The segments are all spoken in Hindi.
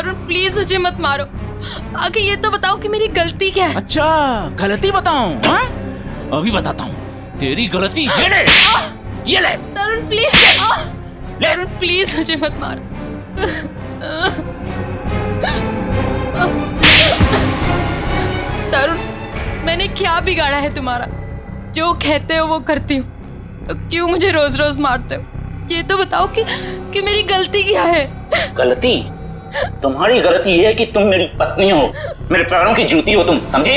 तरुण प्लीज मुझे मत मारो। आगे ये तो बताओ कि मेरी गलती क्या है। अच्छा गलती बताऊं? हाँ अभी बताता हूँ। तेरी गलती ये ले, ये ले। तरुण प्लीज, तरुण प्लीज मुझे मत मारो। तरुण मैंने क्या बिगाड़ा है तुम्हारा? जो कहते हो वो करती हूँ, तो क्यों मुझे रोज रोज मारते हो? ये तो बताओ कि मेरी गलती क्या है? गलती? तुम्हारी गलती ये है कि तुम मेरी पत्नी हो, मेरे पैरों की जूती हो तुम, समझी?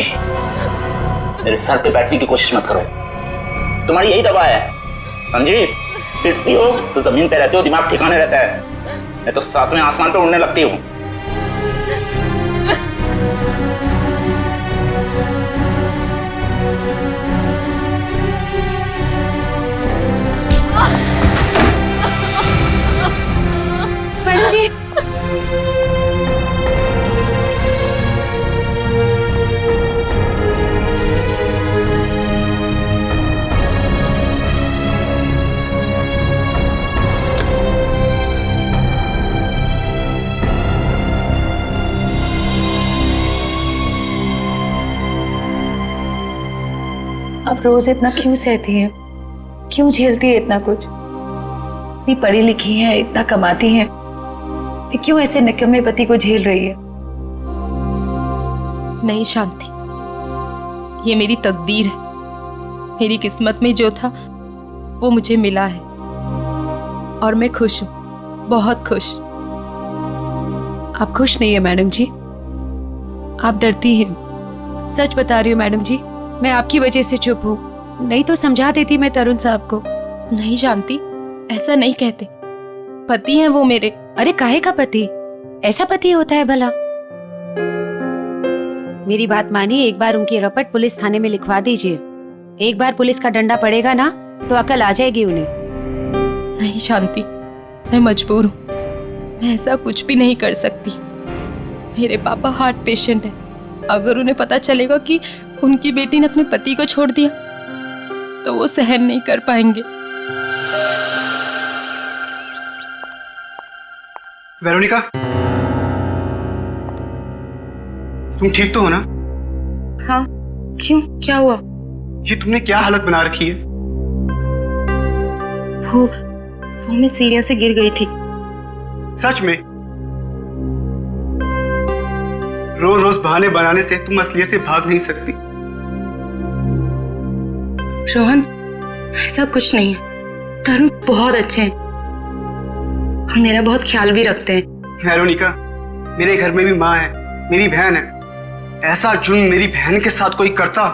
मेरे सर पे बैठने की कोशिश मत करो, तुम्हारी यही दवा है, समझी? फिरती हो तो जमीन पे रहते हो, दिमाग ठिकाने रहता है, मैं तो सातवें आसमान पे उड़ने लगती हूँ। मैडम जी, अब रोज इतना क्यों सहती है, क्यों झेलती है इतना कुछ? इतनी पढ़ी लिखी है, इतना कमाती है, फिर क्यों ऐसे निकम्मे पति को झेल रही है? नहीं शांति, ये मेरी तकदीर है। मेरी किस्मत में जो था वो मुझे मिला है और मैं खुश हूँ, बहुत खुश। आप खुश नहीं है मैडम जी, आप डरती हैं। सच बता रही हूँ मैडम जी, मैं आपकी वजह से चुप हूँ, नहीं तो समझा देती मैं तरुण साहब को। नहीं शांति, ऐसा नहीं कहते, पति हैं वो मेरे। अरे काहे का पति? ऐसा पति होता है भला? मेरी बात मानिए, एक बार उनकी रपट पुलिस थाने में लिखवा दीजिए। एक बार पुलिस का डंडा पड़ेगा ना तो अकल आ जाएगी उन्हें। नहीं शांति, मैं मजबूर हूँ, मैं ऐसा कुछ भी नहीं कर सकती। मेरे पापा हार्ट पेशेंट है, अगर उन्हें पता चलेगा कि उनकी बेटी ने अपने पति को छोड़ दिया तो वो सहन नहीं कर पाएंगे। वेरोनिका, तुम ठीक तो हो ना? हाँ, क्यों, क्या हुआ? ये तुमने क्या हालत बना रखी है? वो मैं सीढ़ियों से गिर गई थी। सच में? रोज रोज बहाने बनाने से तुम असलियत से भाग नहीं सकती। रोहन, ऐसा कुछ नहीं है, तरुण बहुत अच्छे हैं और मेरा बहुत ख्याल भी रखते हैं। वेरोनिका, मेरे घर में भी माँ है, मेरी बहन है। ऐसा जुल्म मेरी बहन के साथ कोई करता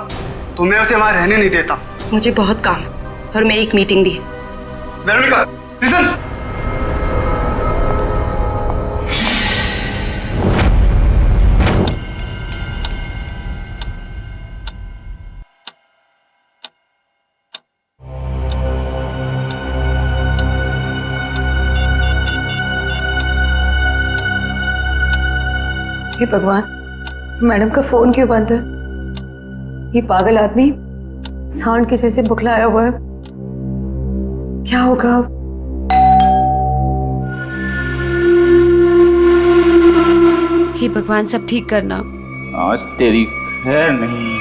तो मैं उसे वहां रहने नहीं देता। मुझे बहुत काम है और मेरी एक मीटिंग भी है। Veronica, listen. हे भगवान, मैडम का फोन क्यों बंद है? ये पागल आदमी सांड के जैसे बुखलाया हुआ है, क्या होगा अब? हे भगवान, सब ठीक करना। आज तेरी खैर नहीं।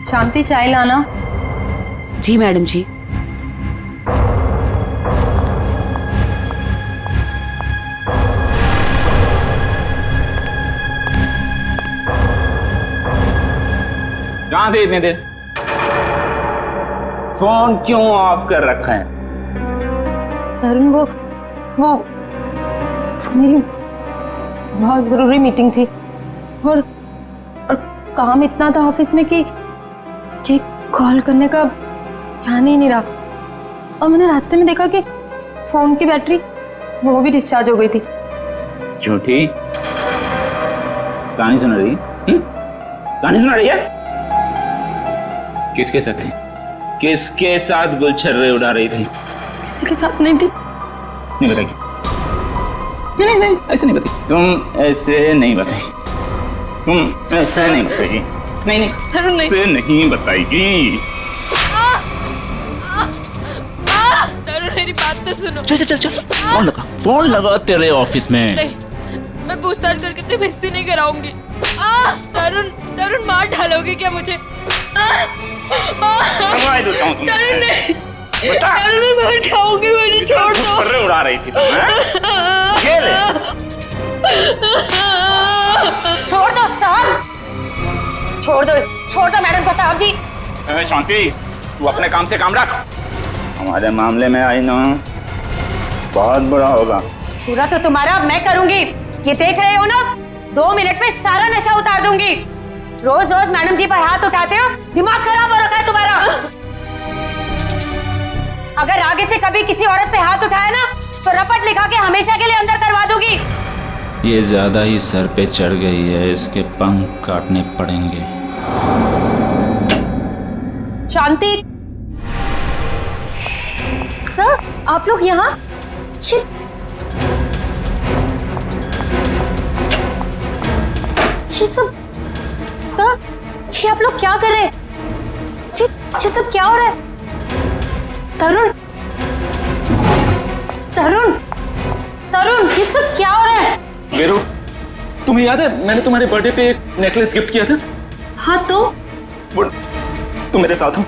शांति, चाय लाना। जी मैडम जी। कहाँ थे इतने देर? फोन क्यों ऑफ कर रखा है? तरुण, वो मेरी बहुत जरूरी मीटिंग थी और काम इतना था ऑफिस में कि कॉल करने का ध्यान ही नहीं रहा। और मैंने रास्ते में देखा कि फोन की बैटरी वो भी डिस्चार्ज हो गई थी। झूठी कहानी सुना रही? कहानी सुना रही है? किसके साथ थी? किसके साथ गुलछर्रे उड़ा रही थी? किसी के साथ नहीं थी। नहीं बताएगी? नहीं ऐसे नहीं बताई। तुम ऐसे नहीं बताई। तुम ऐसे नहीं बताएगी। नहीं तरुण नहीं। ऐसे नहीं बताएगी। तरुण मेरी बात तो सुनो। चल फोन लगा तेरे ऑफिस में। नहीं, मैं पूछताछ करके अपनी बेइज्जती नहीं कराऊंगी। तरुण मार डालोगे क्या मुझे? करवाई देता हूँ तुम्हें। तरुण नहीं, बता। तरुण मैं मर जाऊंगी, मुझे छोड़ दो। गुलछर्रे उड़ा रही थी तुम, हैं? ये ले। छोड़ दो साहब, छोड़ दो मैडम को साहब जी। शांति, तू अपने काम से काम रख। हमारे मामले में आई ना, बहुत बुरा होगा। पूरा तो तुम्हारा अब मैं करूंगी। ये देख रहे हो ना, 2 मिनट में सारा नशा उतार दूंगी। रोज रोज मैडम जी पर हाथ उठाते हो, दिमाग खराब हो रखा है तुम्हारा। अगर आगे से कभी किसी औरत पे हाथ उठाया ना, तो रपट लिखा के हमेशा के लिए अंदर करवा दूंगी। ये ज्यादा ही सर पे चढ़ गई है, इसके पंख काटने पड़ेंगे। शांति सर, आप लोग यहाँ? ये सब सर, ये आप लोग क्या कर रहे हैं? ये सब क्या हो रहा है? तरुण तरुण तरुण, ये सब क्या हो रहा है? वीरू, तुम्हें याद है मैंने तुम्हारे बर्थडे पे एक नेकलेस गिफ्ट किया था? हाँ तो वो तुम मेरे साथ हो।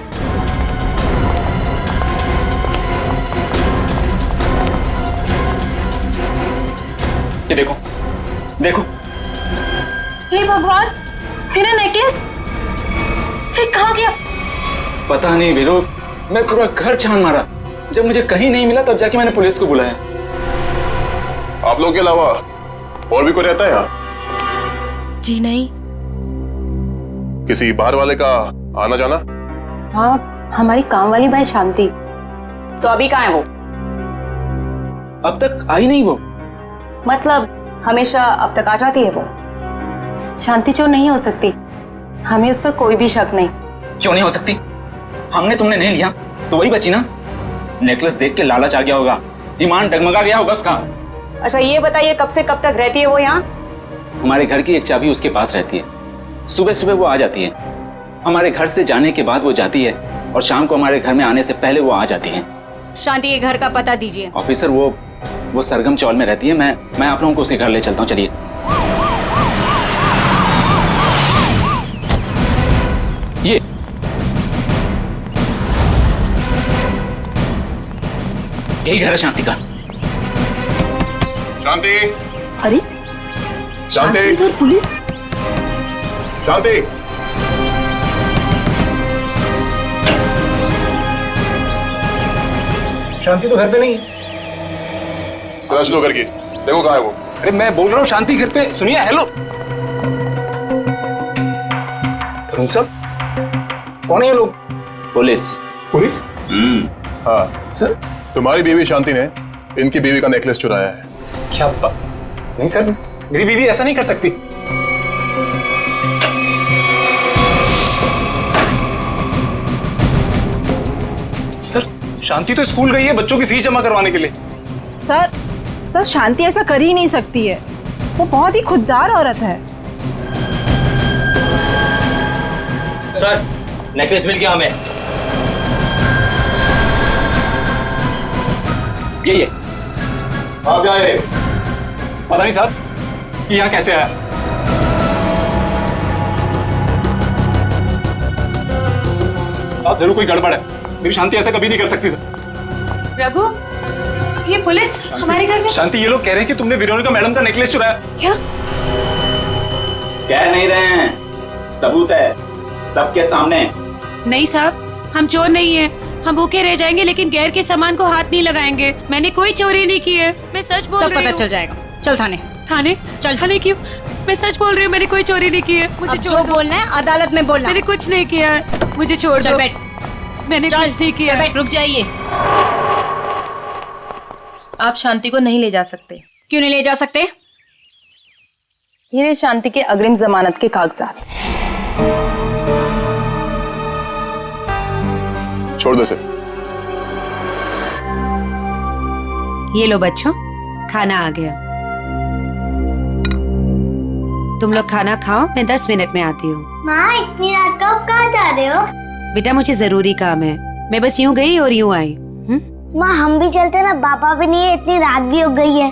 ये देखो देखो। हे भगवान, मेरा नेकलेस कहाँ गया? पता नहीं वीरू, मैं पूरा घर छान मारा। जब मुझे कहीं नहीं मिला तब जाके मैंने पुलिस को बुलाया। आप लोग के अलावा और भी कोई रहता है यहाँ? जी नहीं। किसी बाहर वाले का आना जाना? हाँ, हमारी काम वाली भाई शांति। तो अभी कहाँ है वो? अब तक आई नहीं वो। मतलब हमेशा अब तक आ जाती है वो? शांति चोर नहीं हो सकती, हमें उस पर कोई भी शक नहीं। क्यों नहीं हो सकती? हमने तुमने नहीं लिया तो वही बची ना। नेकलेस देख के लालच आ गया होगा, ईमान डगमगा गया होगा उसका। अच्छा ये बताइए, कब से कब तक रहती है वो यहाँ? हमारे घर की एक चाबी उसके पास रहती है। सुबह सुबह वो आ जाती है, हमारे घर से जाने के बाद वो जाती है, और शाम को हमारे घर में आने से पहले वो आ जाती है। शांति के घर का पता दीजिए। ऑफिसर, वो सरगम चौल में रहती है। मैं आप लोगों को उसके घर ले चलता हूँ, चलिए। ये यही घर है शांति का। शांति, अरे शांति, इधर पुलिस। शांति, शांति तो घर पे नहीं। तलाश लो करके देखो कहाँ है वो। अरे मैं बोल रहा हूँ शांति घर पे। सुनिए, हेलो। तरुण साहब, कौन है ये लोग? पुलिस। पुलिस? हाँ सर, तुम्हारी बीवी शांति ने इनकी बीवी का नेकलेस चुराया है। क्या बात? नहीं सर, मेरी बीवी ऐसा नहीं कर सकती। सर, शांति तो स्कूल गई है बच्चों की फीस जमा करवाने के लिए। सर शांति ऐसा कर ही नहीं सकती है। वो बहुत ही खुददार औरत है। सर, नेकलेस मिल गया हमें। ये कहाँ से आए? पता नहीं साहब कि यहाँ कैसे आया। साहब जरूर कोई गड़बड़ है। मेरी शांति ऐसा कभी नहीं कर सकती सर। रघु, ये पुलिस हमारे घर में? शांति, ये लोग कह रहे हैं कि तुमने वेरोनिका मैडम का नेकलेस चुराया। क्या? कह नहीं रहे हैं, सबूत है सबके सामने। नहीं साहब, हम चोर नहीं है। हम भूखे रह जाएंगे लेकिन गैर के सामान को हाथ नहीं लगाएंगे। मैंने कोई चोरी नहीं की है, मैं सच बोल रही हूँ। सब पता चल जाएगा। चल थाने। थाने? चल थाने क्यों? मैं सच बोल रही हूँ, मैंने कोई चोरी नहीं की है। मुझे जो बोलना है अदालत में बोलना। मैंने कुछ नहीं किया है, मुझे छोड़ दो। मैंने कुछ नहीं किया। रुक जाइए, आप शांति को नहीं ले जा सकते। क्यों नहीं ले जा सकते? ये रहे शांति के अग्रिम जमानत के कागजात। छोड़ दे से। ये लो बच्चों, खाना आ गया। तुम लोग खाना खाओ, मैं 10 मिनट में आती हूँ। माँ इतनी रात को आप कहाँ जा रहे हो? बेटा मुझे जरूरी काम है, मैं बस यूं गई और यूं आई। माँ हम भी चलते ना, पापा भी नहीं है, इतनी रात भी हो गई है।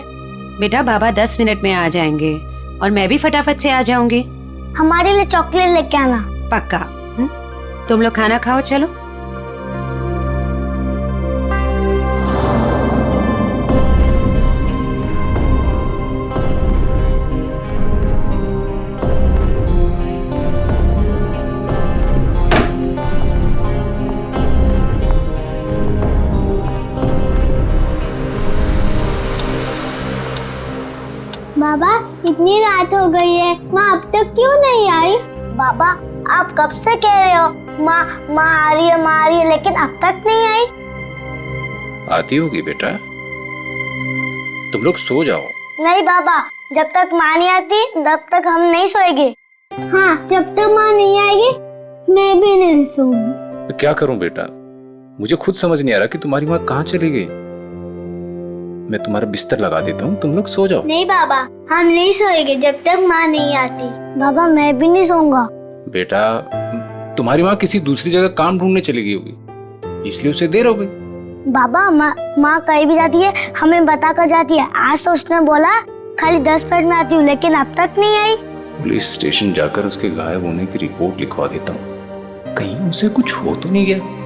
बेटा बाबा 10 मिनट में आ जाएंगे और मैं भी फटाफट से आ जाऊंगी। हमारे लिए चॉकलेट लेके आना। पक्का। तुम लोग खाना खाओ, चलो। बाबा इतनी रात हो गई है, माँ अब तक क्यों नहीं आई? बाबा आप कब से कह रहे हो माँ माँ आ रही है, माँ आ रही है, लेकिन अब तक नहीं आई। आती होगी बेटा, तुम लोग सो जाओ। नहीं बाबा, जब तक माँ नहीं आती तब तक हम नहीं सोएंगे। हाँ, जब तक माँ नहीं आएगी मैं भी नहीं सोऊंगी। तो क्या करूं बेटा, मुझे खुद समझ नहीं आ रहा कि तुम्हारी माँ कहाँ चली गई। मैं तुम्हारा बिस्तर लगा देता हूँ, तुम लोग सो जाओ। नहीं बाबा, हम नहीं सोएंगे जब तक माँ नहीं आती। बाबा मैं भी नहीं सोऊंगा। बेटा तुम्हारी माँ किसी दूसरी जगह काम ढूंढने चली गई होगी, इसलिए उसे देर हो गई। बाबा माँ कहीं भी जाती है हमें बता कर जाती है। आज तो उसने बोला खाली 10 मिनट में आती हूँ, लेकिन अब तक नहीं आई। पुलिस स्टेशन जाकर उसके गायब होने की रिपोर्ट लिखवा देता हूँ, कहीं उसे कुछ हो तो नहीं गया।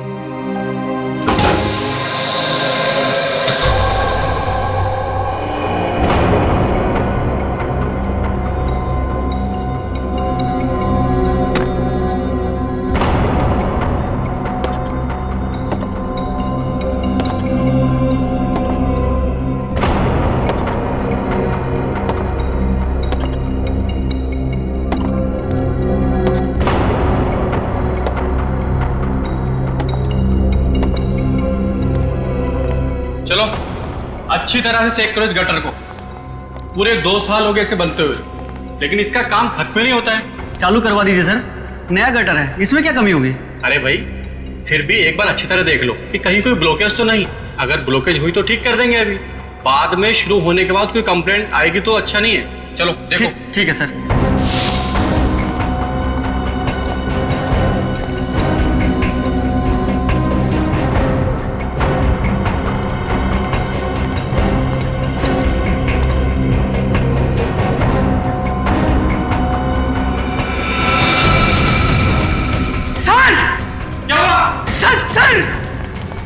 चलो अच्छी तरह से चेक करो इस गटर को। पूरे 2 साल हो गए इसे बनते हुए, लेकिन इसका काम खत्म नहीं होता है। चालू करवा दीजिए सर, नया गटर है, इसमें क्या कमी होगी? अरे भाई फिर भी एक बार अच्छी तरह देख लो कि कहीं कोई ब्लॉकेज तो नहीं। अगर ब्लॉकेज हुई तो ठीक कर देंगे, अभी बाद में शुरू होने के बाद कोई कंप्लेंट आएगी तो अच्छा नहीं है। चलो देखो। ठीक है सर।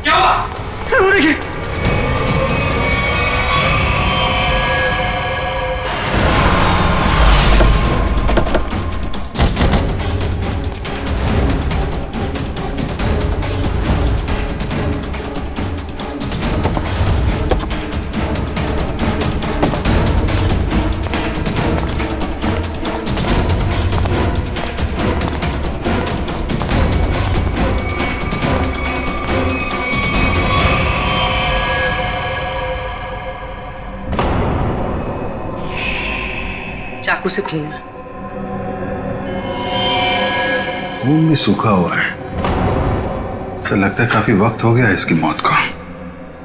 क्या हुआ? सर वो देखिए। चाकू से खून है। खून भी सूखा हुआ है। सर लगता है काफी वक्त हो गया है इसकी मौत को।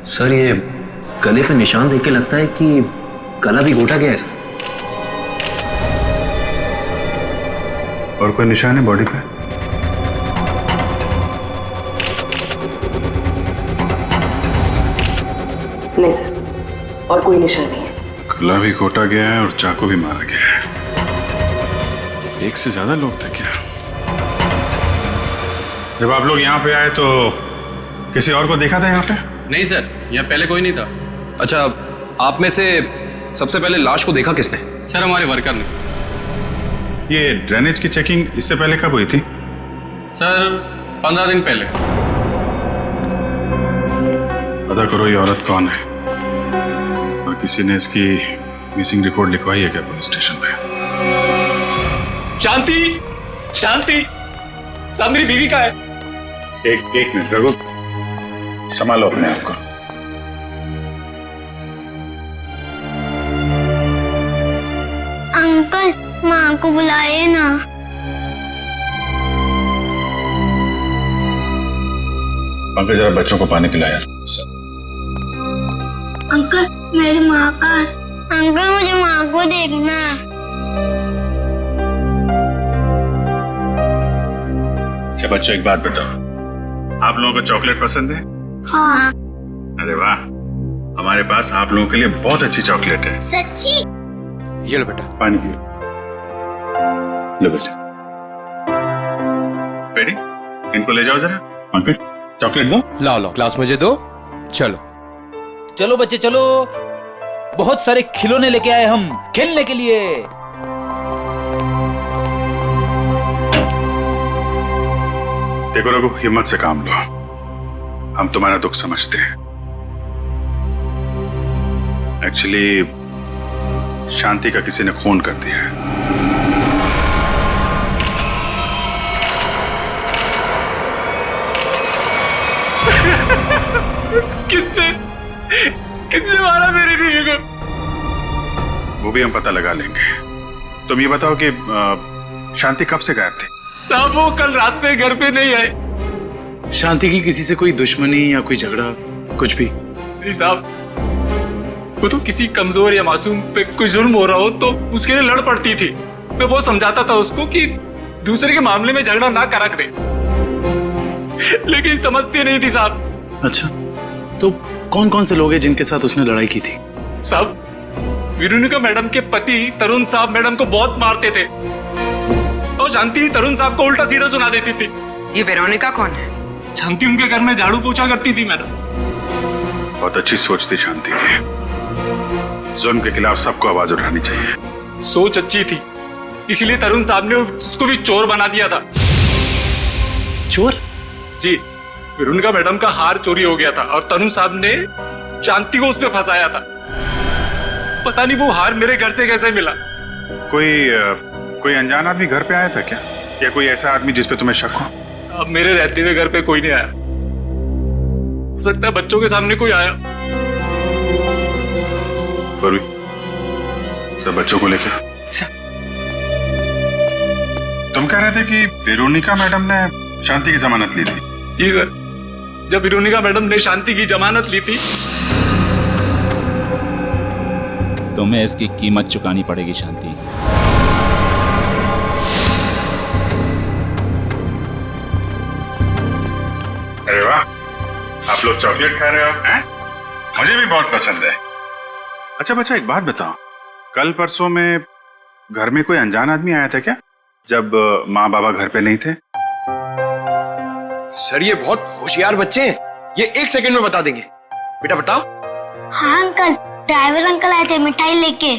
सर ये गले पे निशान देख के लगता है कि गला भी घोटा गया है सर। और कोई निशान है बॉडी पे? नहीं सर, और कोई निशान नहीं है। गला भी घोटा गया है और चाकू भी मारा गया है। एक से ज्यादा लोग थे क्या? जब आप लोग यहाँ पे आए तो किसी और को देखा था यहाँ पे? नहीं सर, यहाँ पहले कोई नहीं था। अच्छा, आप में से सबसे पहले लाश को देखा किसने? सर हमारे वर्कर ने। ये ड्रेनेज की चेकिंग इससे पहले कब हुई थी? सर 15 दिन पहले। पता करो ये औरत कौन है और किसी ने इसकी मिसिंग रिपोर्ट लिखवाई है क्या पुलिस स्टेशन पे? शांति, शांति, सब मेरी बीवी का है। एक मिनट रघु, संभालो अपने आप को। अंकल माँ को बुलाए ना। पंकज जरा बच्चों को पानी पिला यार। अंकल मेरी माँ का, अंकल मुझे माँ को देखना। अच्छा बच्चों, एक बात बताओ, आप लोगों को चॉकलेट पसंद है? हाँ। अरे वाह, हमारे पास आप लोगों के लिए बहुत अच्छी चॉकलेट है। सच्ची? ये लो बेटा, पानी पियो। लो बेटा, बेटी इनको ले जाओ जरा। अंकल चॉकलेट दो। लाओ लाओ, ग्लास मुझे दो। चलो चलो बच्चे चलो, बहुत सारे खिलौने लेके आए हम खेलने के लिए। देखो रघु, हिम्मत से काम लो, हम तुम्हारा दुख समझते हैं। एक्चुअली शांति का किसी ने खून कर दिया है। किसने मारा मेरी बीवी को? वो भी हम पता लगा लेंगे। तुम ये बताओ कि शांति कब से गायब थी? साहब वो कल रात से घर पे नहीं आए। शांति की किसी से कोई दुश्मनी या कोई झगड़ा कुछ भी? नहीं साहब, वो तो किसी कमजोर या मासूम पे कोई जुल्म हो रहा हो तो उसके लिए लड़ पड़ती थी। मैं बहुत समझाता था उसको कि दूसरे के मामले में झगड़ा ना करा करे, लेकिन समझती नहीं थी साहब। अच्छा, तो कौन कौन से लोग हैं जिनके साथ उसने लड़ाई की थी? साहब, वेरोनिका मैडम के पति तरुण साहब मैडम को बहुत मारते थे और शांति तरुण साहब को उल्टा सीधा सुना देती थी। ये वेरोनिका कौन है? शांति उनके घर में झाड़ू पोछा करती थी मैडम। बहुत अच्छी सोच थी शांति की। जुल्म के खिलाफ सबको आवाज उठानी चाहिए। सोच अच्छी थी, इसलिए तरुण साहब ने उसको भी चोर बना दिया था। चोर? जी, वेरोनिका मैडम का हार चोरी हो गया था और तरुण साहब ने शांति को उस पे फंसाया था। पता नहीं वो हार मेरे घर से कैसे मिला। कोई अनजान आदमी घर पे आया था क्या, या कोई ऐसा आदमी जिस पे तुम्हें शक हो? साहब मेरे रहते हुए घर पे कोई नहीं आया, हो सकता है बच्चों के सामने कोई आया। सब बच्चों को लेकर तुम कह रहे थे कि वेरोनिका मैडम ने शांति की जमानत ली थी? जी सर, जब वेरोनिका मैडम ने शांति की जमानत ली थी। तुम्हें इसकी कीमत चुकानी पड़ेगी शांति। अरे वाह, आप लोग चॉकलेट खा रहे हो हैं? मुझे भी बहुत पसंद है। अच्छा बच्चा, एक बात बताओ, कल परसों में घर में कोई अनजान आदमी आया था क्या, जब माँ बाबा घर पे नहीं थे? सर ये बहुत होशियार बच्चे हैं, ये 1 सेकंड में बता देंगे। बेटा बताओ। हाँ अंकल, ड्राइवर अंकल आए थे मिठाई लेके।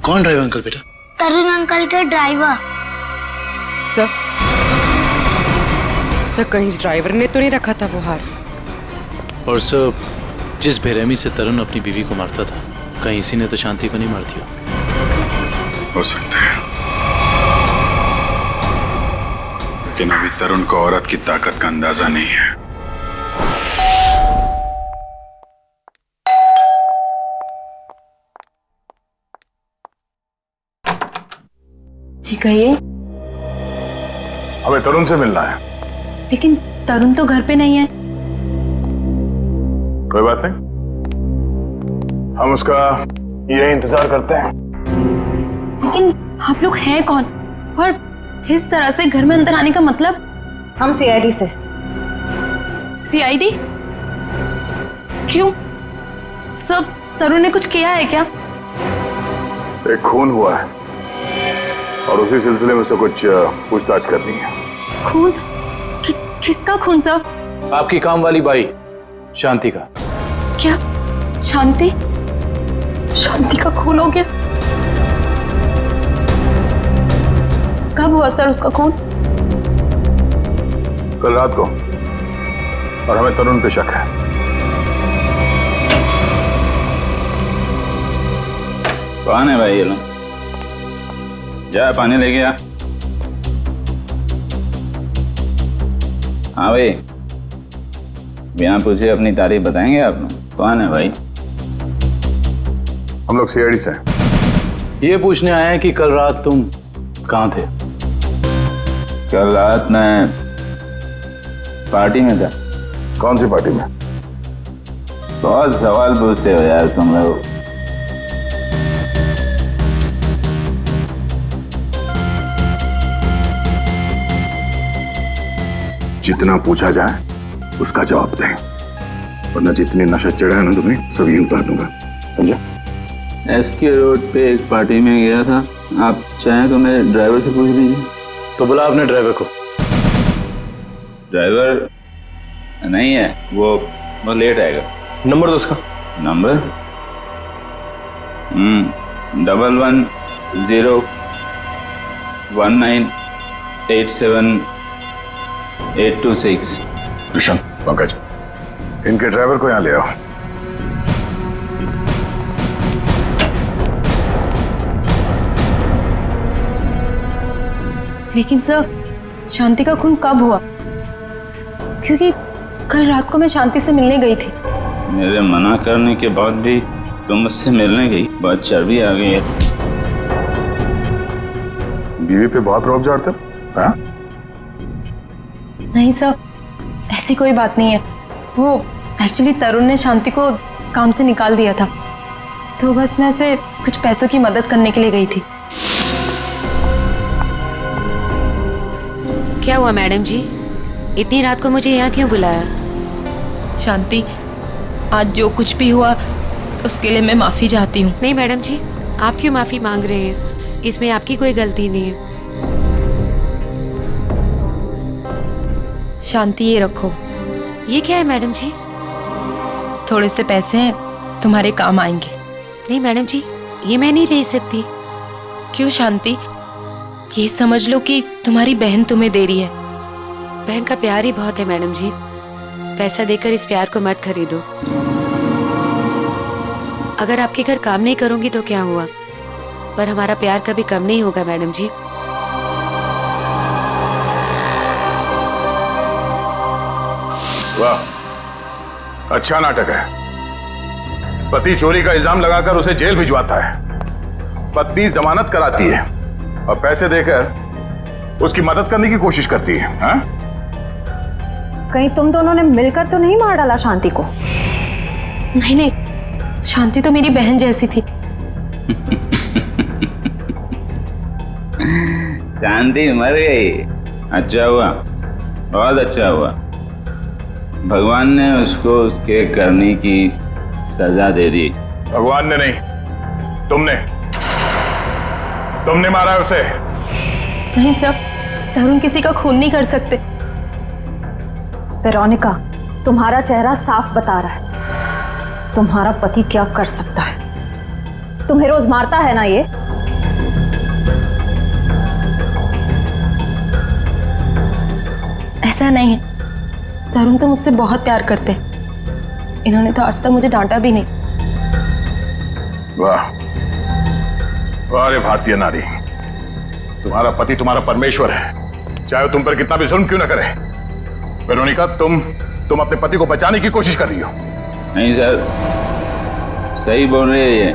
कौन ड्राइवर अंकल बेटा? तरुण अंकल के ड्राइवर। सर कहीं इस ड्राइवर ने तो नहीं रखा था वो हार? और सर, जिस बेरहमी से तरुण अपनी बीवी को मारता था, कहीं इसी ने तो शांति को नहीं मारती हो सकता है, लेकिन अभी तरुण को औरत की ताकत का अंदाजा नहीं है। जी कहिए। हमें तरुण से मिलना है। लेकिन तरुण तो घर पे नहीं है। कोई बात नहीं, हम उसका यही इंतजार करते हैं। लेकिन आप लोग हैं कौन और इस तरह से घर में अंदर आने का मतलब? हम सीआईडी से। सीआईडी? क्यों? सब तरुण ने कुछ किया है क्या? एक खून हुआ है और उसी सिलसिले में उससे कुछ पूछताछ करनी है। खून? किसका खून सर? आपकी काम वाली बाई शांति का। क्या शांति? शांति का खून हो गया? कब हुआ सर उसका खून? कल रात को, और हमें तरुण पे शक है। कौन है भाई ये लोग? जा पानी लेके आ। हाँ भाई, बिना पूछे अपनी तारीफ बताएंगे आप लोग? कौन है भाई? हम लोग सीआईडी से हैं। ये पूछने आए हैं कि कल रात तुम कहाँ थे? कल रात मैं पार्टी में था। कौन सी पार्टी में? बहुत सवाल पूछते हो यार तुम लोग। जितना पूछा जाए उसका जवाब दें, वरना जितने नशा चढ़ा है ना तुम्हें सभी उतार दूंगा, समझा? एसके रोड पे एक पार्टी में गया था। आप चाहें तो मेरे ड्राइवर से पूछ लीजिए। तो बुला अपने ड्राइवर को। ड्राइवर नहीं है, वो लेट आएगा। नंबर दो उसका। नंबर 11101987 कृष्ण, पंकज, इनके ड्राइवर को यहाँ ले आओ। लेकिन सर, शांति का खून कब हुआ? क्योंकि कल रात को मैं शांति से मिलने गई थी। मेरे मना करने के बाद भी तुम मुझसे मिलने गई? बहुत चर्बी आ गई है। बीवी पे बहुत रौब झाड़ते हो, हाँ? नहीं सर, ऐसी कोई बात नहीं है। वो एक्चुअली तरुण ने शांति को काम से निकाल दिया था, तो बस मैं उसे कुछ पैसों की मदद करने के लिए गई थी। क्या हुआ मैडम जी, इतनी रात को मुझे यहाँ क्यों बुलाया? शांति, आज जो कुछ भी हुआ उसके लिए मैं माफी चाहती हूँ। नहीं मैडम जी, आप क्यों माफी मांग रहे हैं? इसमें आपकी कोई गलती नहीं है। शांति, ये रखो। ये क्या है मैडम जी? थोड़े से पैसे हैं, तुम्हारे काम आएंगे। नहीं मैडम जी, ये मैं नहीं ले सकती। क्यों शांति? ये समझ लो कि तुम्हारी बहन तुम्हें दे रही है। बहन का प्यार ही बहुत है मैडम जी, पैसा देकर इस प्यार को मत खरीदो। अगर आपके घर काम नहीं करूंगी तो क्या हुआ, पर हमारा प्यार कभी कम नहीं होगा मैडम जी। वाह, अच्छा नाटक है। पति चोरी का इल्जाम लगाकर उसे जेल भिजवाता है, पत्नी जमानत कराती है और पैसे देकर उसकी मदद करने की कोशिश करती है। हाँ? कहीं तुम दोनों ने मिलकर तो नहीं मार डाला शांति को? नहीं नहीं, शांति तो मेरी बहन जैसी थी। शांति मर गई, अच्छा हुआ, बहुत अच्छा हुआ। भगवान ने उसको उसके करने की सजा दे दी। भगवान ने नहीं, तुमने मारा है उसे। नहीं सर, तरुण किसी का खून नहीं कर सकते। वेरोनिका, तुम्हारा चेहरा साफ बता रहा है तुम्हारा पति क्या कर सकता है। तुम्हें रोज मारता है ना ये? ऐसा नहीं है, तरुण तो मुझसे बहुत प्यार करते हैं। इन्होंने तो आज तक मुझे डांटा भी नहीं। वाह वाह रे भारतीय नारी, तुम्हारा पति तुम्हारा परमेश्वर है, चाहे वो तुम पर कितना भी जुल्म क्यों ना करे। वेरोनिका, तुम अपने पति को बचाने की कोशिश कर रही हो। नहीं सर, सही बोल रही है ये।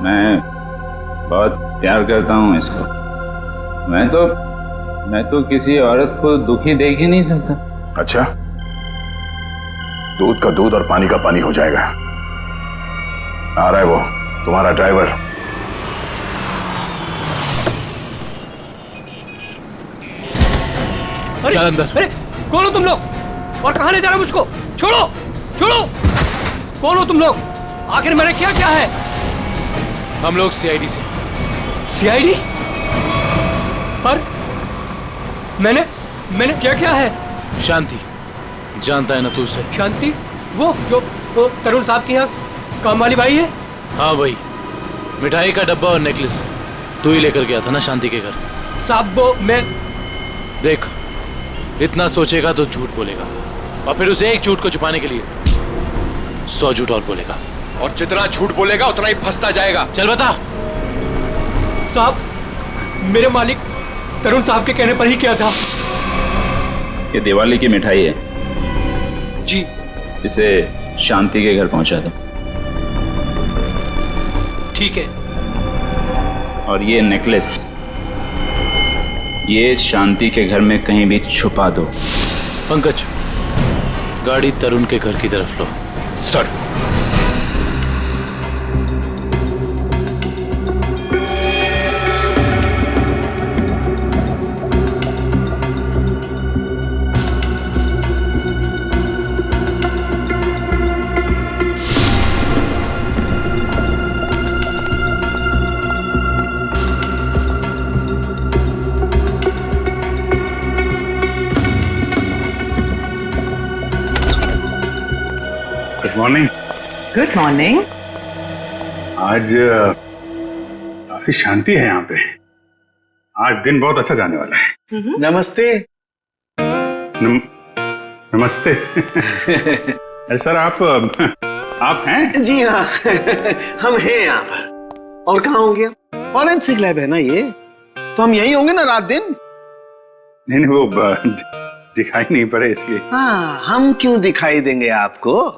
मैं बहुत प्यार करता हूँ इसको। मैं तो किसी औरत को दुखी देख ही नहीं सकता। अच्छा, दूध का दूध और पानी का पानी हो जाएगा। आ रहा है वो तुम्हारा ड्राइवर। चल अंदर। अरे कौन हो तुम लोग और कहां ले जा रहे हो मुझको? छोड़ो छोड़ो, कौन हो तुम लोग? आखिर मैंने क्या क्या है? हम लोग सीआईडी से। सीआईडी? पर मैंने क्या है? शांति, जानता है ना तू उसे? शांति? वो जो तरुण साहब के यहाँ काम वाली बाई है? हाँ वही। मिठाई का डब्बा और नेकलेस तू ही लेकर गया था ना शांति के घर? साहब वो मैं देख, इतना सोचेगा तो झूठ बोलेगा, और फिर उसे एक झूठ को छुपाने के लिए 100 झूठ और बोलेगा, और जितना झूठ बोलेगा उतना ही फंसता जाएगा। चल बता। साहब, मेरे मालिक तरुण साहब के कहने पर ही किया था। ये दिवाली की मिठाई है जी, इसे शांति के घर पहुंचा दो। ठीक है। और ये नेकलेस ये शांति के घर में कहीं भी छुपा दो। पंकज, गाड़ी तरुण के घर की तरफ लो। Sir. Good morning. Good morning. आज काफी शांति है यहाँ पे। आज दिन बहुत अच्छा जाने वाला है। नमस्ते। नमस्ते। अरे सर, आप हैं? जी हाँ। हम हैं यहाँ पर। और कहाँ होंगे? फॉरेंसिक लैब है ना ये, तो हम यही होंगे ना रात दिन। नहीं, वो दिखाई नहीं पड़े इसलिए। हाँ, हम क्यों दिखाई देंगे आपको?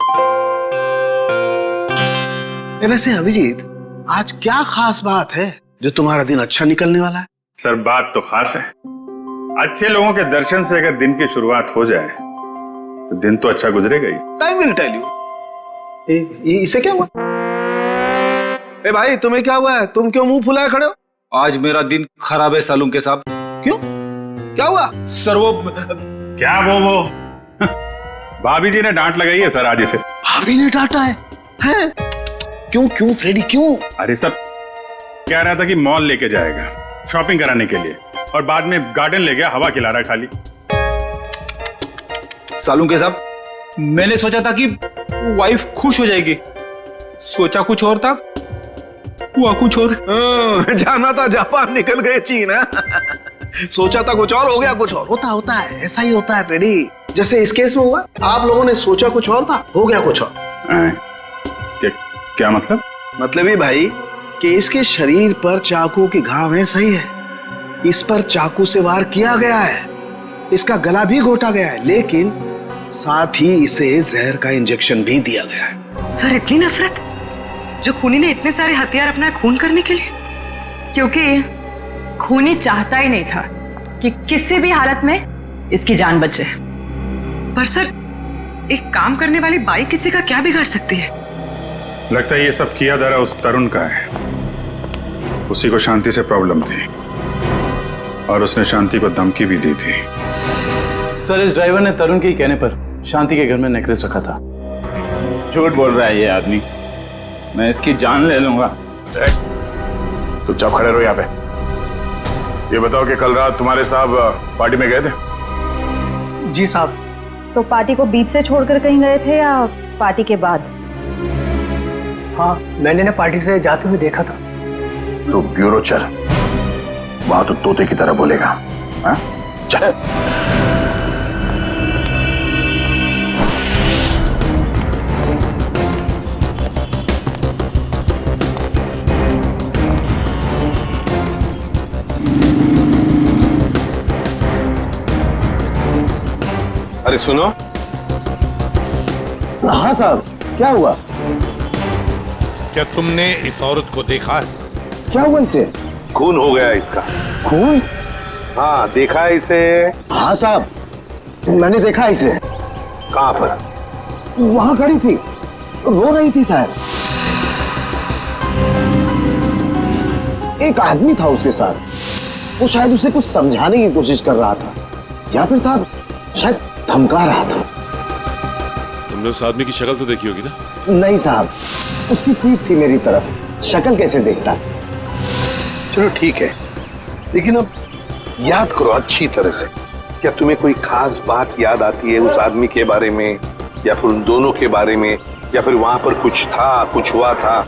वैसे अभिजीत, आज क्या खास बात है जो तुम्हारा दिन अच्छा निकलने वाला है? सर, बात तो खास है। अच्छे लोगों के दर्शन से अगर दिन की शुरुआत हो जाए तो दिन तो अच्छा गुजरेगा ही। Time will tell you. इसे क्या हुआ? ए भाई, तुम्हें क्या हुआ है? तुम क्यों मुंह फुलाए खड़े हो? आज मेरा दिन खराब है सालूम के साहब। क्यों? क्या हुआ? सर वो क्या वो भाभी जी ने डांट लगाई है सर आज इसे। भाभी ने डांटा है? हैं? क्यों फ्रेडी क्यों? अरे सर, कह रहा था कि मॉल लेके जाएगा शॉपिंग कराने के लिए, और बाद में गार्डन ले गया हवा खिला रहा खाली। सालूम के साहब, मैंने सोचा था कि वाइफ खुश हो जाएगी, सोचा कुछ और था, हुआ कुछ और। जाना था जापान, निकल गए चीन। सोचा था कुछ और, हो गया कुछ और। होता है, ऐसा ही होता है फ्रेडी। जैसे इस केस में हुआ, आप लोगों ने सोचा कुछ और था, हो गया कुछ और। क्या मतलब? मतलब ये भाई कि इसके शरीर पर चाकू के घाव हैं, सही है। इस पर चाकू से वार किया गया है, इसका गला भी घोटा गया है, लेकिन साथ ही इसे जहर का इंजेक्शन भी दिया गया है। सर, इतनी नफरत जो खूनी ने इतने सारे हथियार अपना खून करने के लिए? क्योंकि खूनी चाहता ही नहीं था कि किसी भी हालत में इसकी जान बचे। पर सर, एक काम करने वाली बाई किसी का क्या बिगाड़ सकती है? लगता है ये सब किया धरा उस तरुण का है। उसी को शांति से प्रॉब्लम थी और उसने शांति को धमकी भी दी थी। सर, इस ड्राइवर ने तरुण के कहने पर शांति के घर में नेकलेस रखा था। झूठ बोल रहा है ये आदमी, मैं इसकी जान ले लूंगा। चुपचाप खड़े रहो यहाँ पे। ये बताओ कि कल रात तुम्हारे साहब पार्टी में गए थे? जी साहब। तो पार्टी को बीच से छोड़कर कहीं गए थे या पार्टी के बाद? हाँ, मैंने ना पार्टी से जाते हुए देखा था। तो ब्यूरो चल, वहां तो तोते की तरह बोलेगा। हाँ? चल। अरे सुनो। हाँ साहब, क्या हुआ? क्या तुमने इस औरत को देखा है? क्या हुआ इसे? खून हो गया इसका। खून? हाँ, देखा है इसे? हाँ साहब, मैंने देखा इसे। कहाँ पर? वहां खड़ी थी, रो रही थी शायद। एक आदमी था उसके साथ, वो शायद उसे कुछ समझाने की कोशिश कर रहा था, या फिर साहब शायद धमका रहा था। तुमने उस आदमी की शक्ल तो देखी होगी ना? नहीं साहब, उसकी पीठ थी मेरी तरफ, शक्ल कैसे देखता? चलो ठीक है, लेकिन अब याद करो अच्छी तरह से। क्या तुम्हें कोई खास बात याद आती है उस आदमी के बारे में, या फिर उन दोनों के बारे में, या फिर वहां पर कुछ था, कुछ हुआ था?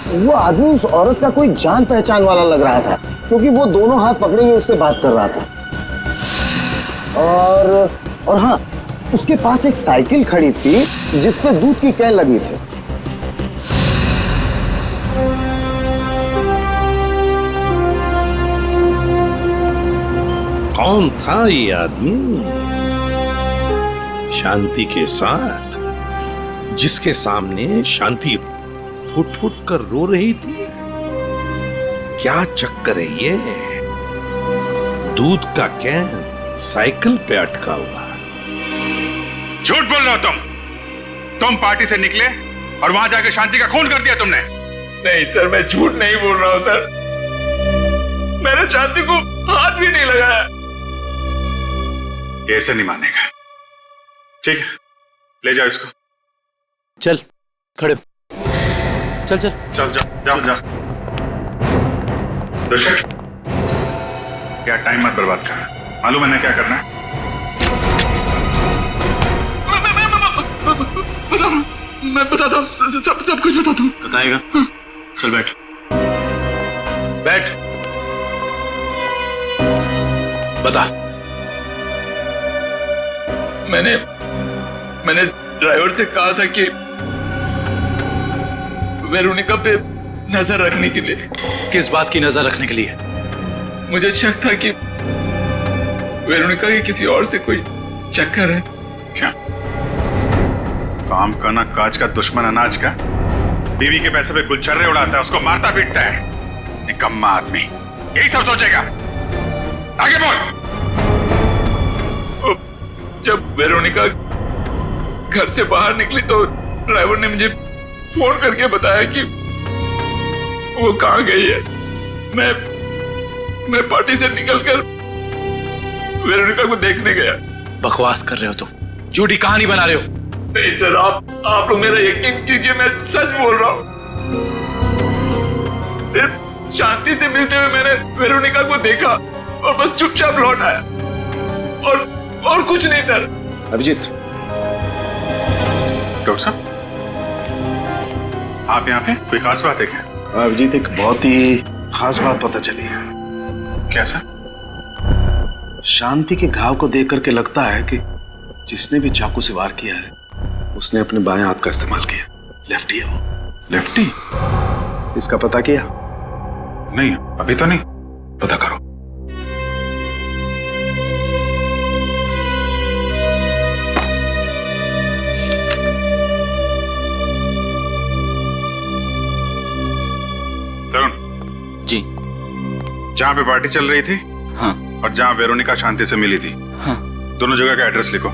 वो आदमी उस औरत का कोई जान पहचान वाला लग रहा था, क्योंकि वो दोनों हाथ पकड़े हुए उससे बात कर रहा था। और हाँ, उसके पास एक साइकिल खड़ी थी जिस पे दूध की कैन लगी थी। कौन था ये आदमी शांति के साथ, जिसके सामने शांति फुट फुट कर रो रही थी? क्या चक्कर है ये? दूध का कैन साइकिल पे अटका हुआ। झूठ बोल रहे हो तुम पार्टी से निकले और वहां जाके शांति का खून कर दिया तुमने। नहीं सर, मैं झूठ नहीं बोल रहा हूं सर। मैंने शांति को हाथ भी नहीं लगाया। ये ऐसे नहीं मानेगा। ठीक है, ले जाओ इसको। चल खड़े, चल चल चल जाओ जाओ। ऋषभ, क्या टाइम मत बर्बाद कर, मालूम है ना क्या करना है। मैं बताता हूँ, सब कुछ बताता हूँ। बताएगा? चल बैठ बैठ, बता। मैंने ड्राइवर से कहा था कि वेरोनिका पे नजर रखने के लिए। किस बात की नजर रखने के लिए? मुझे शक था कि वेरोनिका के किसी और से कोई चक्कर है। क्या काम का ना काज का दुश्मन अनाज का, बीवी के पैसे पे गुलछर्रे उड़ाता है, उसको मारता पीटता है। निकम्मा आदमी, यही सब सोचेगा। आगे बोल। जब वेरोनिका घर से बाहर निकली तो ड्राइवर ने मुझे फोन करके बताया कि वो कहाँ गई है। मैं पार्टी से निकलकर वेरोनिका को देखने गया। बकवास कर रहे हो तुम, झूठी कहानी बना रहे हो। नहीं सर, आप लोग मेरा यकीन कीजिए, मैं सच बोल रहा हूँ। सिर्फ शांति से मिलते हुए मैंने वेरोनिका को देखा और बस चुपचाप लौट आया, और कुछ नहीं सर। अभिजीत, डॉक्टर साहब, आप यहाँ पे कोई खास बात है क्या? अभिजीत, एक बहुत ही खास बात पता चली है। कैसा? शांति के घाव को देख करके लगता है कि जिसने भी चाकू से वार किया है उसने अपने बाएं हाथ का इस्तेमाल किया। लेफ्टी है वो। लेफ्टी? इसका पता किया? नहीं, अभी तो नहीं। पता करो। तरुण जी, जहां पे पार्टी चल रही थी, हाँ, और जहां वेरोनिका शांति से मिली थी, हाँ, दोनों जगह का एड्रेस लिखो।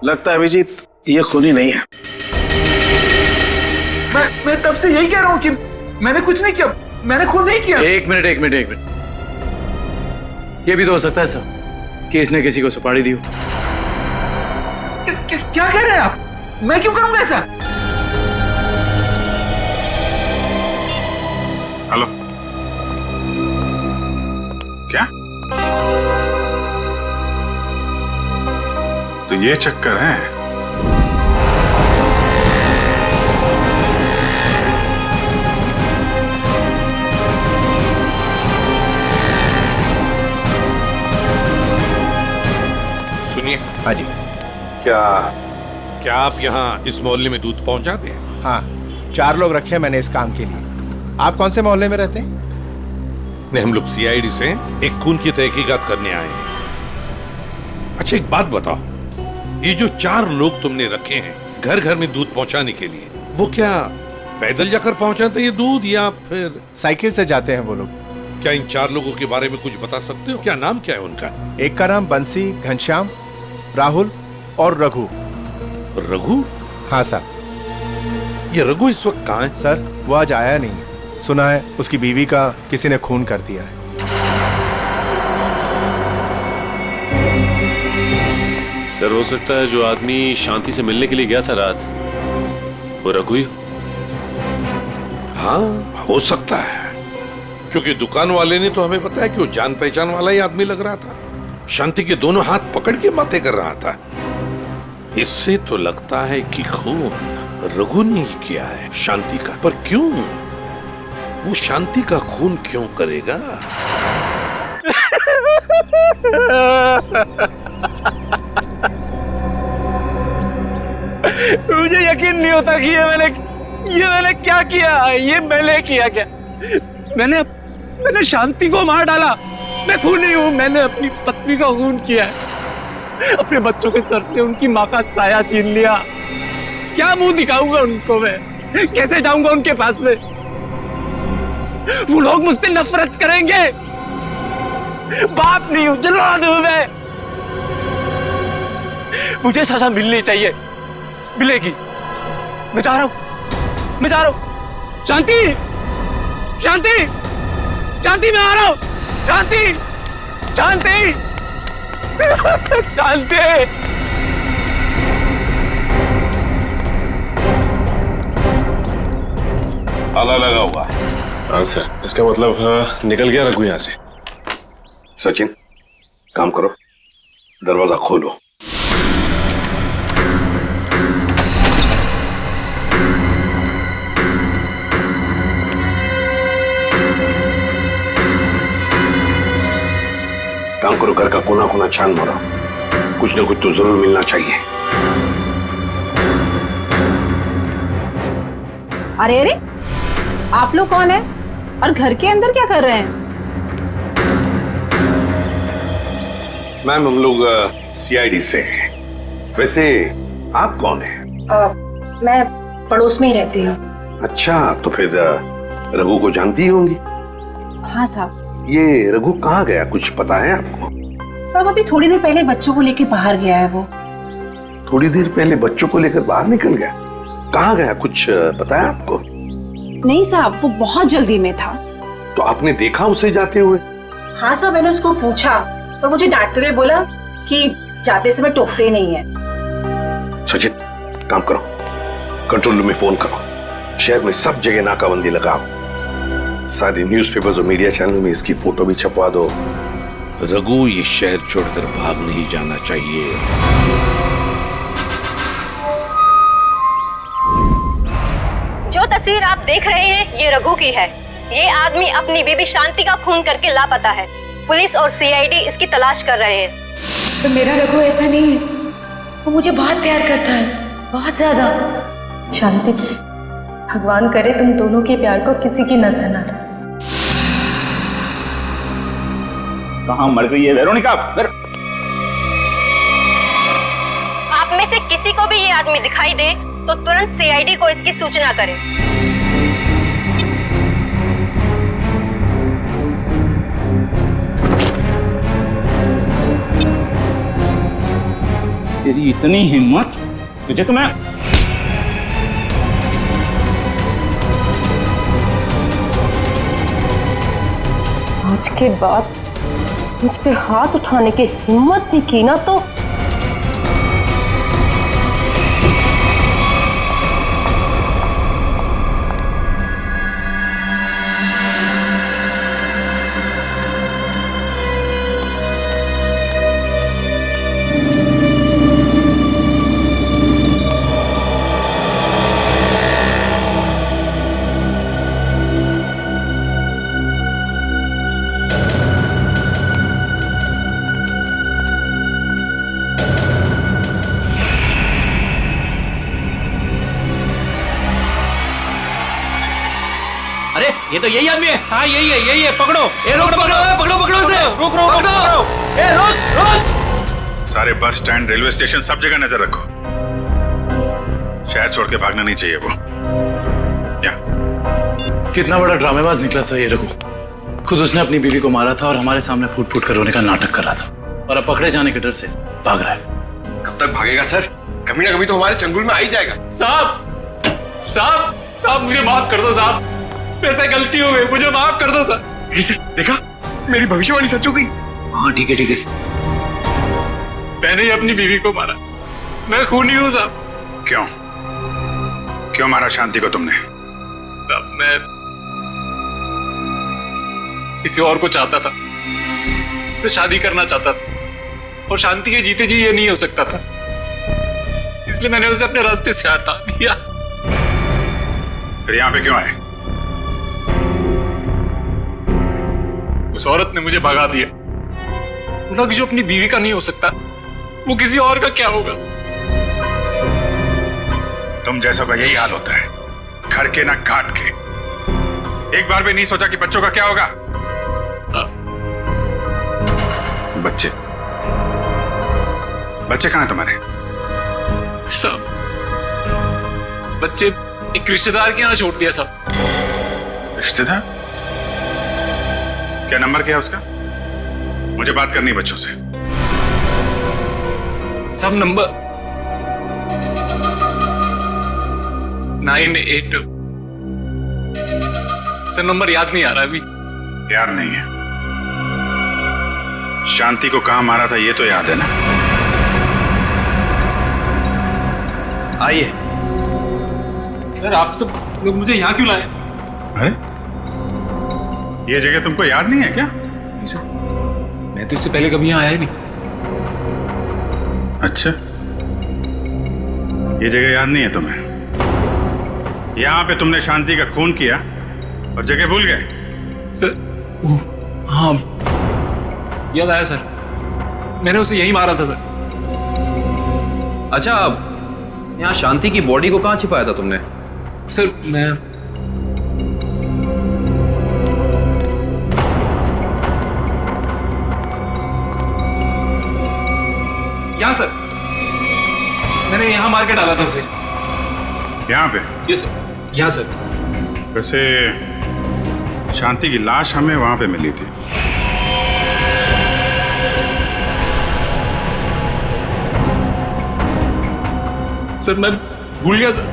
लगता है अभिजीत ये खूनी नहीं है। मैं तब से यही कह रहा हूँ कि मैंने कुछ नहीं किया, मैंने खून नहीं किया। एक मिनट। ये भी तो हो सकता है सर कि इसने किसी को सुपारी दी हो। क्या कह रहे हैं आप? मैं क्यों करूंगा ऐसा? हेलो, क्या? तो ये चक्कर है। सुनिए। हाँ जी। क्या आप यहाँ इस मोहल्ले में दूध पहुंचाते हैं? हाँ, 4 लोग रखे हैं मैंने इस काम के लिए। आप कौन से मोहल्ले में रहते हैं? नहीं, हम लोग सीआईडी से एक खून की तहकीकात करने आए हैं। अच्छा, एक बात बताओ, ये जो 4 लोग तुमने रखे हैं घर घर में दूध पहुंचाने के लिए, वो क्या पैदल जाकर पहुंचाते हैं ये दूध या फिर साइकिल से जाते हैं वो लोग? क्या इन 4 लोगों के बारे में कुछ बता सकते हो? क्या नाम क्या है उनका? एक का नाम बंसी, घनश्याम, राहुल और रघु। रघु? हाँ साहब। ये रघु इस वक्त कहाँ है? सर, वो आज आया नहीं। सुना है उसकी बीवी का किसी ने खून कर दिया है। सर, हो सकता है जो आदमी शांति से मिलने के लिए गया था रात, वो रघु ही हो। हाँ, हो सकता है, क्योंकि दुकान वाले ने तो हमें बताया कि वो जान पहचान वाला ही आदमी लग रहा था। शांति के दोनों हाथ पकड़ के बातें कर रहा था। इससे तो लगता है कि खून रघु ने ही किया है शांति का। पर क्यों? वो शांति का खून क्यों करेगा? मुझे यकीन नहीं होता कि ये मैंने क्या किया। ये मैंने किया क्या? मैंने शांति को मार डाला। मैं खूनी हूँ। मैंने अपनी पत्नी का खून किया है। अपने बच्चों के सर से उनकी माँ का साया छीन लिया। क्या मुंह दिखाऊंगा उनको मैं? कैसे जाऊंगा उनके पास में? वो लोग मुझसे नफरत करेंगे। बाप नहीं हूं, जल्लाद हूं मैं। मुझे सजा मिलनी चाहिए, मिलेगी। मैं जा रहा हूं। शांति, शांति, शांति, मैं आ रहा हूं। शांति, शांति, शांति। ताला लगा हुआ है। हाँ सर, इसका मतलब निकल गया रघु यहाँ से। सचिन, काम करो, दरवाजा खोलो। काम करो, घर का कोना कोना छान मारो। कुछ ना कुछ तो जरूर मिलना चाहिए। अरे अरे, आप लोग कौन है और घर के अंदर क्या कर रहे हैं? मैम, हम लोग सीआईडी से हैं। वैसे आप कौन हैं? मैं पड़ोस में ही रहती हूँ। अच्छा, तो फिर रघु को जानती होंगी। हाँ साहब। ये रघु कहाँ गया, कुछ पता है आपको? साहब, अभी थोड़ी देर पहले बच्चों को लेके बाहर गया है वो। थोड़ी देर पहले बच्चों को लेकर बाहर निकल गया? कहाँ गया, कुछ पता है आपको? नहीं साहब, वो बहुत जल्दी में था। तो आपने देखा उसे जाते हुए? हाँ साहब, मैंने उसको पूछा और मुझे डांटते हुए बोला कि जाते समय टोकते नहीं है। सचिन, काम करो, कंट्रोल रूम में फोन करो। शहर में सब जगह नाकाबंदी लगाओ। सारे न्यूज़पेपर्स और मीडिया चैनल में इसकी फोटो भी छपवा दो। रघु ये शहर छोड़कर भाग नहीं जाना चाहिए। जो तस्वीर आप देख रहे हैं ये रघु की है। ये आदमी अपनी बीबी शांति का खून करके लापता है। पुलिस और सीआईडी इसकी तलाश कर रहे हैं। तो मेरा रघु ऐसा नहीं है, वो मुझे बहुत प्यार करता है, बहुत ज्यादा। शांति, भगवान करे तुम दोनों के प्यार को किसी की नजर ना लगे। कहाँ मर गई है वेरोनिका? आप में से किसी को भी ये आदमी दिखाई दे तो तुरंत सीआईडी को इसकी सूचना करें। तेरी इतनी हिम्मत, तुझे तो मैं आज के बाद मुझ पे हाथ उठाने की हिम्मत भी की ना तो अरे ये तो यही आदमी है। हाँ यही है, पकड़ो। ए रोक, पकड़ो उसे। रोक। ए रोक। सारे बस स्टैंड, रेलवे स्टेशन, सब जगह नजर रखो। शहर छोड़ के भागना नहीं चाहिए वो। कितना बड़ा ड्रामेबाज निकला सर ये रघु। खुद उसने अपनी बीवी को मारा था और हमारे सामने फूट फूट कर रोने का नाटक कर रहा था, और अब पकड़े जाने के डर से भाग रहा है। कब तक भागेगा सर? कभी ना कभी तो हमारे चंगुल में आ ही जाएगा। साहब मुझे माफ कर दो साहब, वैसे गलती हो गई, मुझे माफ कर दो सर। देखा, मेरी भविष्यवाणी सच हो गई। हाँ ठीक है। मैंने ही अपनी बीवी को मारा, मैं खूनी हूँ साहब। क्यों मारा शांति को तुमने? साहब मैं किसी और को चाहता था, उससे शादी करना चाहता था, और शांति के जीते जी ये नहीं हो सकता था, इसलिए मैंने उसे अपने रास्ते से हटा दिया। फिर यहाँ पे क्यों आए? उस औरत ने मुझे भगा दिया। बोला कि जो अपनी बीवी का नहीं हो सकता वो किसी और का क्या होगा। तुम जैसों का यही हाल होता है, घर के ना घाट के। एक बार भी नहीं सोचा कि बच्चों का क्या होगा? बच्चे बच्चे कहां हैं तुम्हारे? सब बच्चे एक रिश्तेदार के यहाँ छोड़ दिया सब। रिश्तेदार? क्या नंबर क्या है उसका? मुझे बात करनी है बच्चों से। सब नंबर 98 सर, नंबर याद नहीं आ रहा अभी। याद नहीं है? शांति को कहां मारा था ये तो याद है ना? आइए। सर आप सब लोग मुझे यहाँ क्यों लाए? अरे ये जगह तुमको याद नहीं है क्या? नहीं सर, मैं तो इससे पहले कभी यहाँ आया ही नहीं। अच्छा, ये जगह याद नहीं है तुम्हें? यहाँ पे तुमने शांति का खून किया और जगह भूल गए? सर हाँ याद आया सर, मैंने उसे यही मारा था सर। अच्छा, यहाँ शांति की बॉडी को कहाँ छिपाया था तुमने? सर मैं यहाँ सर, मैंने यहाँ मार के डाला था उसे। यहाँ पे? ये सर, यहाँ सर। वैसे शांति की लाश हमें वहां पे मिली थी। सर मैं भूल गया सर,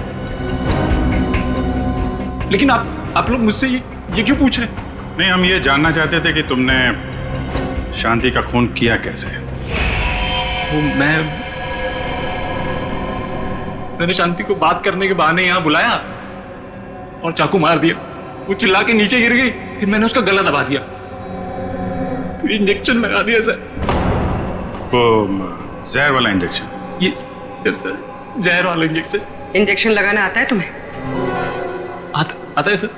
लेकिन आप लोग मुझसे ये क्यों पूछ रहे हैं? नहीं, हम ये जानना चाहते थे कि तुमने शांति का खून किया कैसे? वो मैंने शांति को बात करने के बहाने यहाँ बुलाया और चाकू मार दिया। वो चिल्ला के नीचे गिर गई, फिर मैंने उसका गला दबा दिया, इंजेक्शन लगा दिया सर। वो जहर वाला इंजेक्शन? यस सर, जहर वाला इंजेक्शन। इंजेक्शन लगाना आता है तुम्हें? आता है सर।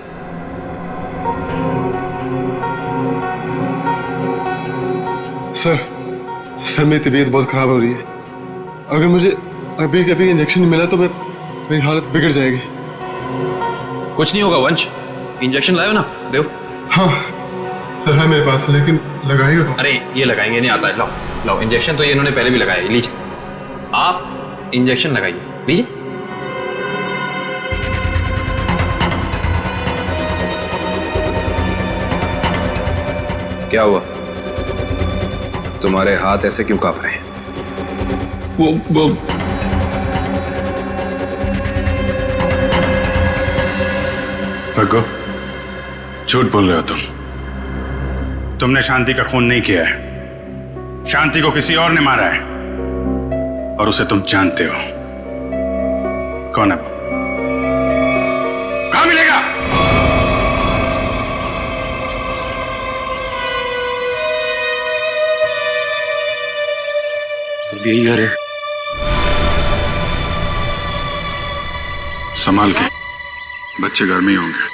सर मेरी तबीयत बहुत खराब हो रही है। अगर मुझे अभी कभी इंजेक्शन नहीं मिला तो मेरी हालत बिगड़ जाएगी। कुछ नहीं होगा वंश, इंजेक्शन लाओ ना, दो। हाँ सर है मेरे पास, लेकिन लगाएगा कौन? अरे ये लगाएंगे नहीं आता है, लाओ लाओ। इंजेक्शन तो ये इन्होंने पहले भी लगाया है, लीजिए आप इंजेक्शन लगाइए, लीजिए। क्या हुआ? तुम्हारे हाथ ऐसे क्यों कांप रहे हैं? वो भगो, झूठ बोल रहे हो तुम। तुमने शांति का खून नहीं किया है, शांति को किसी और ने मारा है, और उसे तुम जानते हो। कौन है वो? कहां मिलेगा? सब यही घर है। संभाल के, बच्चे घर में ही होंगे।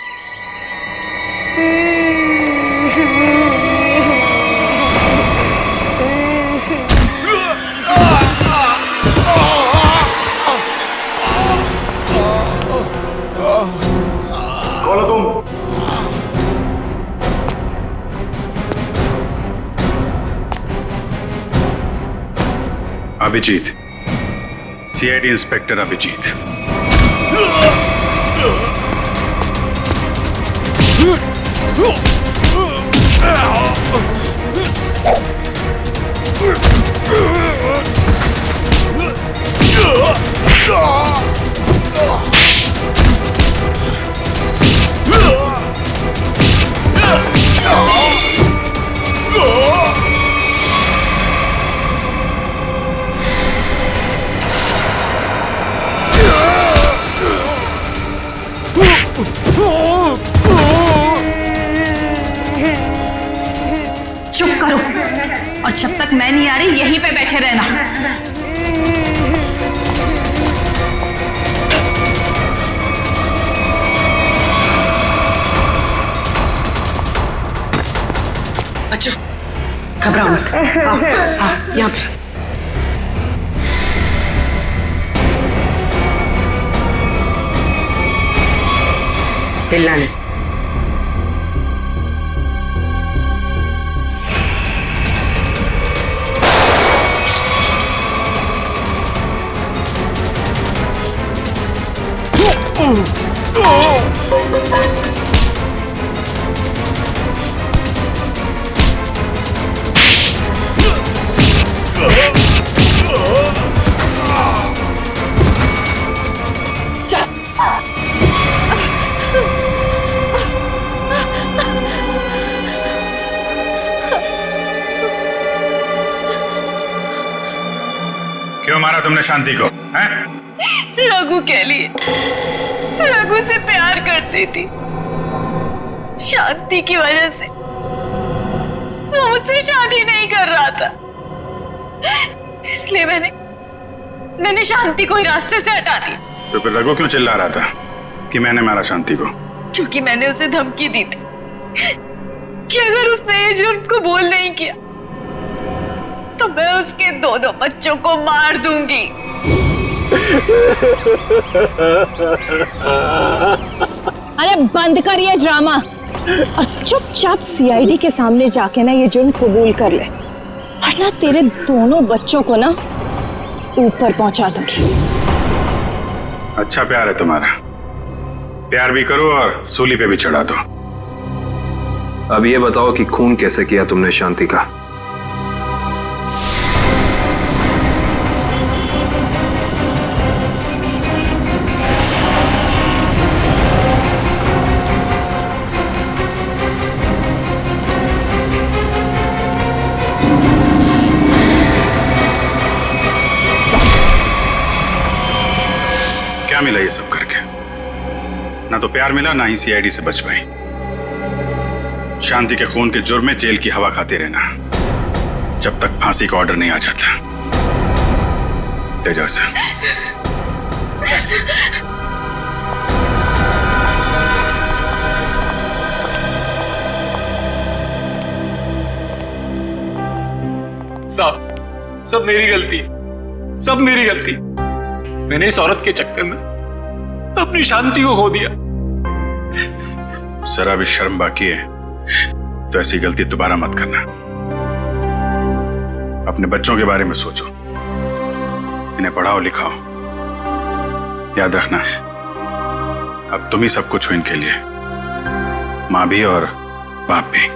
कौन हो तुम? Abhijeet, CID inspector Abhijeet. चुप करो, और जब तक मैं नहीं आ रही यहीं पे बैठे रहना। अच्छा घबराओ मत, आओ यहाँ पे। हिलना नहीं। क्यों मारा तुमने शांति को? हैं? रघु के लिए। रघु से प्यार करती थी, शांति की वजह से वो मुझसे शादी नहीं कर रहा था, इसलिए मैंने शांति को ही रास्ते से हटा दी। तो फिर रघु क्यों चिल्ला रहा था कि मैंने मारा शांति को? क्योंकि मैंने उसे धमकी दी थी कि अगर उसने ये जुर्म को बोल नहीं किया तो मैं उसके दोनों बच्चों को मार दूंगी। अरे बंद कर ये ड्रामा और चुपचाप सीआईडी के सामने जाके ना ये जुर्म कबूल कर ले, वरना तेरे दोनों बच्चों को ना ऊपर पहुंचा दूंगी। अच्छा प्यार है तुम्हारा, प्यार भी करो और सूली पे भी चढ़ा दो। अब ये बताओ कि खून कैसे किया तुमने शांति का? क्या मिला ये सब करके? ना तो प्यार मिला, ना ही सीआईडी से बच पाई। शांति के खून के जुर्म में जेल की हवा खाते रहना जब तक फांसी का ऑर्डर नहीं आ जाता। ले जाओ इसे। सब मेरी गलती, सब मेरी गलती। मैंने इस औरत के चक्कर में अपनी शांति को खो दिया। जरा भी शर्म बाकी है तो ऐसी गलती दोबारा मत करना। अपने बच्चों के बारे में सोचो, इन्हें पढ़ाओ लिखाओ। याद रखना, अब तुम ही सब कुछ हो इनके लिए, माँ भी और बाप भी।